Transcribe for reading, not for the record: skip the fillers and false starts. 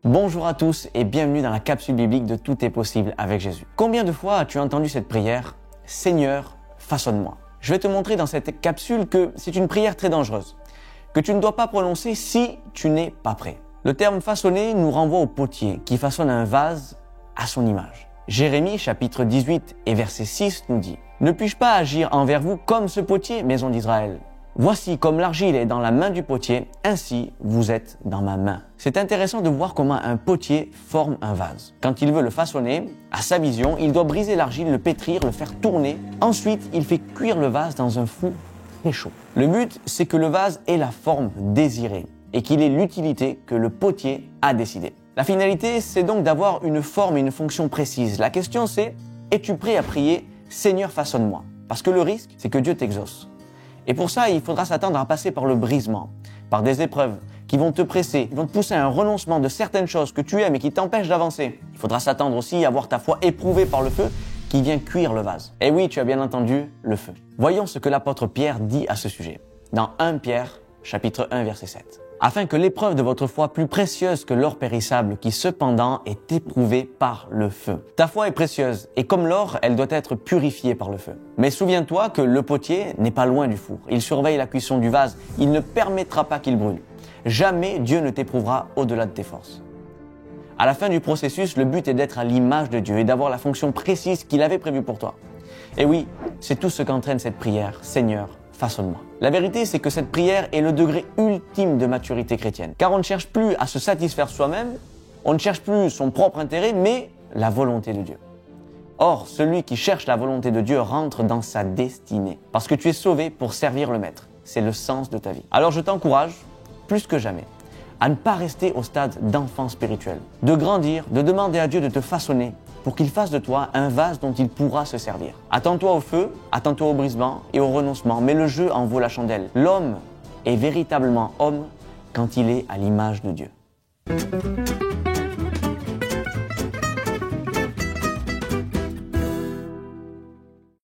Bonjour à tous et bienvenue dans la capsule biblique de Tout est possible avec Jésus. Combien de fois as-tu entendu cette prière « Seigneur, façonne-moi » ? Je vais te montrer dans cette capsule que c'est une prière très dangereuse, que tu ne dois pas prononcer si tu n'es pas prêt. Le terme « façonner » nous renvoie au potier qui façonne un vase à son image. Jérémie chapitre 18 et verset 6 nous dit « Ne puis-je pas agir envers vous comme ce potier, maison d'Israël ? Voici comme l'argile est dans la main du potier, ainsi vous êtes dans ma main. » C'est intéressant de voir comment un potier forme un vase. Quand il veut le façonner, à sa vision, il doit briser l'argile, le pétrir, le faire tourner. Ensuite, il fait cuire le vase dans un four très chaud. Le but, c'est que le vase ait la forme désirée et qu'il ait l'utilité que le potier a décidé. La finalité, c'est donc d'avoir une forme et une fonction précise. La question, c'est, es-tu prêt à prier « Seigneur, façonne-moi » ? Parce que le risque, c'est que Dieu t'exauce. Et pour ça, il faudra s'attendre à passer par le brisement, par des épreuves qui vont te presser, qui vont te pousser à un renoncement de certaines choses que tu aimes et qui t'empêchent d'avancer. Il faudra s'attendre aussi à voir ta foi éprouvée par le feu qui vient cuire le vase. Et oui, tu as bien entendu, le feu. Voyons ce que l'apôtre Pierre dit à ce sujet. Dans 1 Pierre, chapitre 1, verset 7. Afin que l'épreuve de votre foi, plus précieuse que l'or périssable, qui cependant est éprouvé par le feu. Ta foi est précieuse, et comme l'or, elle doit être purifiée par le feu. Mais souviens-toi que le potier n'est pas loin du four. Il surveille la cuisson du vase. Il ne permettra pas qu'il brûle. Jamais Dieu ne t'éprouvera au-delà de tes forces. À la fin du processus, le but est d'être à l'image de Dieu et d'avoir la fonction précise qu'il avait prévue pour toi. Et oui, c'est tout ce qu'entraîne cette prière. Seigneur, façonne-moi. La vérité, c'est que cette prière est le degré ultime de maturité chrétienne. Car on ne cherche plus à se satisfaire soi-même, on ne cherche plus son propre intérêt, mais la volonté de Dieu. Or, celui qui cherche la volonté de Dieu rentre dans sa destinée. Parce que tu es sauvé pour servir le Maître. C'est le sens de ta vie. Alors je t'encourage, plus que jamais, à ne pas rester au stade d'enfant spirituel. De grandir, de demander à Dieu de te façonner pour qu'il fasse de toi un vase dont il pourra se servir. Attends-toi au feu, attends-toi au brisement et au renoncement, mais le jeu en vaut la chandelle. L'homme est véritablement homme quand il est à l'image de Dieu.